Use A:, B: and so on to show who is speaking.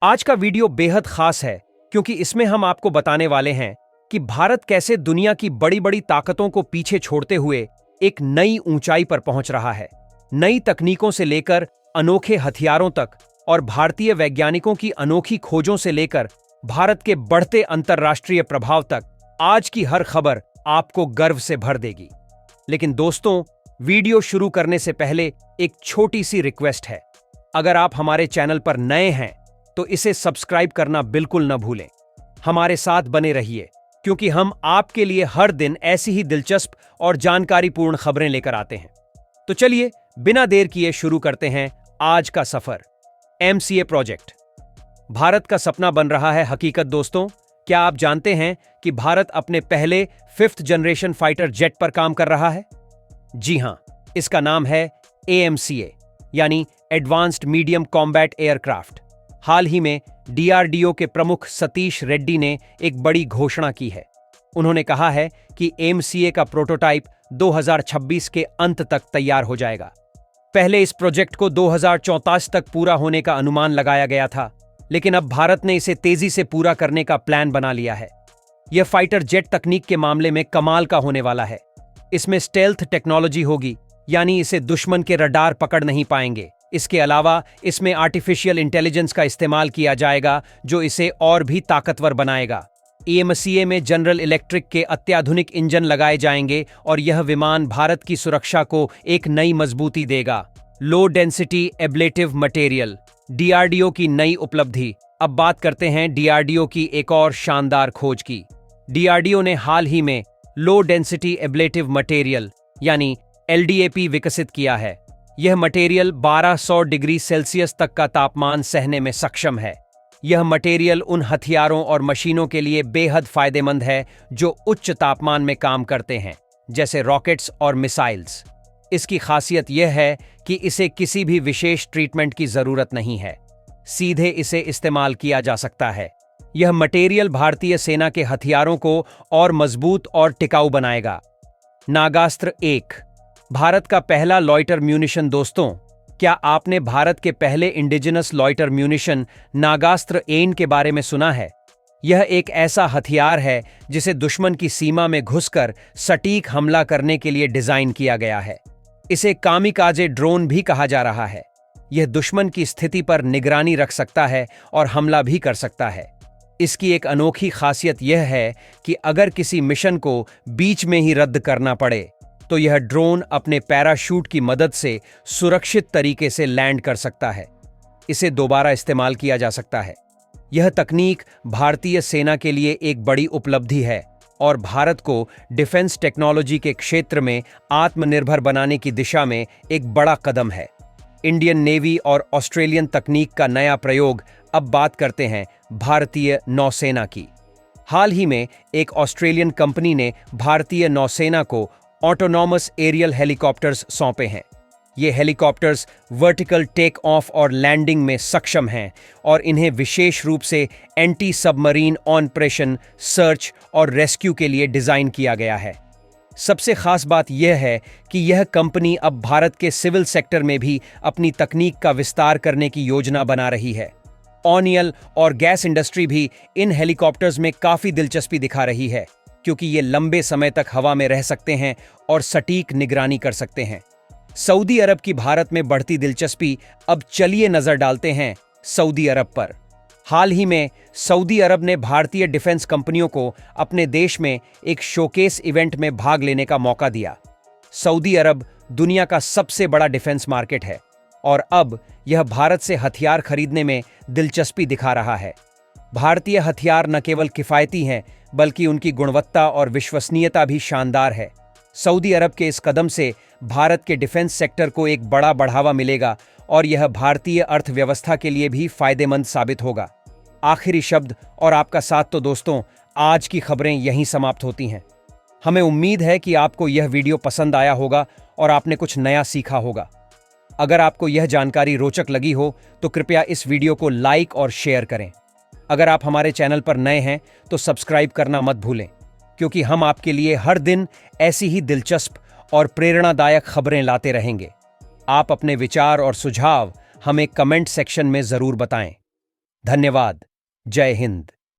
A: आज का वीडियो बेहद खास है क्योंकि इसमें हम आपको बताने वाले हैं कि भारत कैसे दुनिया की बड़ी बड़ी ताकतों को पीछे छोड़ते हुए एक नई ऊंचाई पर पहुंच रहा है। नई तकनीकों से लेकर अनोखे हथियारों तक और भारतीय वैज्ञानिकों की अनोखी खोजों से लेकर भारत के बढ़ते अंतर्राष्ट्रीय प्रभाव तक आज की हर खबर आपको गर्व से भर देगी। लेकिन दोस्तों, वीडियो शुरू करने से पहले एक छोटी सी रिक्वेस्ट है। अगर आप हमारे चैनल पर नए हैं तो इसे सब्सक्राइब करना बिल्कुल न भूलें। हमारे साथ बने रहिए क्योंकि हम आपके लिए हर दिन ऐसी ही दिलचस्प और जानकारीपूर्ण खबरें लेकर आते हैं। तो चलिए बिना देर किए शुरू करते हैं आज का सफर। एमसीए प्रोजेक्ट भारत का सपना बन रहा है हकीकत। दोस्तों, क्या आप जानते हैं कि भारत अपने पहले 5th जनरेशन फाइटर जेट पर काम कर रहा है? जी हां, इसका नाम है एएमसीए यानी एडवांस्ड मीडियम कॉम्बैट एयरक्राफ्ट। हाल ही में डीआरडीओ के प्रमुख सतीश रेड्डी ने एक बड़ी घोषणा की है। उन्होंने कहा है कि एमसीए का प्रोटोटाइप 2026 के अंत तक तैयार हो जाएगा। पहले इस प्रोजेक्ट को 2034 तक पूरा होने का अनुमान लगाया गया था, लेकिन अब भारत ने इसे तेजी से पूरा करने का प्लान बना लिया है। यह फाइटर जेट तकनीक के मामले में कमाल का होने वाला है। इसमें स्टेल्थ टेक्नोलॉजी होगी, यानी इसे दुश्मन के रडार पकड़ नहीं पाएंगे। इसके अलावा इसमें आर्टिफिशियल इंटेलिजेंस का इस्तेमाल किया जाएगा जो इसे और भी ताकतवर बनाएगा। एमसीए में जनरल इलेक्ट्रिक के अत्याधुनिक इंजन लगाए जाएंगे और यह विमान भारत की सुरक्षा को एक नई मजबूती देगा। Low density ablative material, DRDO की नई उपलब्धि। अब बात करते हैं डीआरडीओ की एक और शानदार खोज की। डीआरडीओ ने हाल ही में लो डेंसिटी एब्लेटिव मटेरियल यानी एलडीएपी विकसित किया है। यह मटेरियल 1200 डिग्री सेल्सियस तक का तापमान सहने में सक्षम है। यह मटेरियल उन हथियारों और मशीनों के लिए बेहद फायदेमंद है जो उच्च तापमान में काम करते हैं, जैसे रॉकेट्स और मिसाइल्स। इसकी खासियत यह है कि इसे किसी भी विशेष ट्रीटमेंट की जरूरत नहीं है, सीधे इसे इस्तेमाल किया जा सकता है। यह मटेरियल भारतीय सेना के हथियारों को और मजबूत और टिकाऊ बनाएगा। नागास्त्र 1 भारत का पहला लॉयटर म्यूनिशन। दोस्तों, क्या आपने भारत के पहले इंडिजिनस लॉयटर म्यूनिशन नागास्त्र 1 के बारे में सुना है? यह एक ऐसा हथियार है जिसे दुश्मन की सीमा में घुसकर सटीक हमला करने के लिए डिजाइन किया गया है। इसे कामिकाजे ड्रोन भी कहा जा रहा है। यह दुश्मन की स्थिति पर निगरानी रख सकता है और हमला भी कर सकता है। इसकी एक अनोखी खासियत यह है कि अगर किसी मिशन को बीच में ही रद्द करना पड़े तो यह ड्रोन अपने पैराशूट की मदद से सुरक्षित तरीके से लैंड कर सकता है। इसे दोबारा इस्तेमाल किया जा सकता है। यह तकनीक भारतीय सेना के लिए एक बड़ी उपलब्धि है और भारत को डिफेंस टेक्नोलॉजी के क्षेत्र में आत्मनिर्भर बनाने की दिशा में एक बड़ा कदम है। इंडियन नेवी और ऑस्ट्रेलियन तकनीक का नया प्रयोग। अब बात करते हैं भारतीय नौसेना की। हाल ही में एक ऑस्ट्रेलियन कंपनी ने भारतीय नौसेना को ऑटोनॉमस एरियल हेलीकॉप्टर्स सौंपे हैं। ये हेलीकॉप्टर्स वर्टिकल टेक ऑफ और लैंडिंग में सक्षम हैं और इन्हें विशेष रूप से एंटी सबमरीन ऑपरेशन, सर्च और रेस्क्यू के लिए डिजाइन किया गया है। सबसे खास बात यह है कि यह कंपनी अब भारत के सिविल सेक्टर में भी अपनी तकनीक का विस्तार करने की योजना बना रही है। ऑयल और गैस इंडस्ट्री भी इन हेलीकॉप्टर्स में काफी दिलचस्पी दिखा रही है क्योंकि ये लंबे समय तक हवा में रह सकते हैं और सटीक निगरानी कर सकते हैं। सऊदी अरब की भारत में बढ़ती दिलचस्पी। अब चलिए नजर डालते हैं सऊदी अरब पर। हाल ही में सऊदी अरब ने भारतीय डिफेंस कंपनियों को अपने देश में एक शोकेस इवेंट में भाग लेने का मौका दिया। सऊदी अरब दुनिया का सबसे बड़ा डिफेंस मार्केट है और अब यह भारत से हथियार खरीदने में दिलचस्पी दिखा रहा है। भारतीय हथियार न केवल किफायती हैं बल्कि उनकी गुणवत्ता और विश्वसनीयता भी शानदार है। सऊदी अरब के इस कदम से भारत के डिफेंस सेक्टर को एक बड़ा बढ़ावा मिलेगा और यह भारतीय अर्थव्यवस्था के लिए भी फायदेमंद साबित होगा। आखिरी शब्द और आपका साथ। तो दोस्तों, आज की खबरें यहीं समाप्त होती हैं। हमें उम्मीद है कि आपको यह वीडियो पसंद आया होगा और आपने कुछ नया सीखा होगा। अगर आपको यह जानकारी रोचक लगी हो तो कृपया इस वीडियो को लाइक और शेयर करें। अगर आप हमारे चैनल पर नए हैं तो सब्सक्राइब करना मत भूलें क्योंकि हम आपके लिए हर दिन ऐसी ही दिलचस्प और प्रेरणादायक खबरें लाते रहेंगे। आप अपने विचार और सुझाव हमें कमेंट सेक्शन में जरूर बताएं। धन्यवाद। जय हिंद।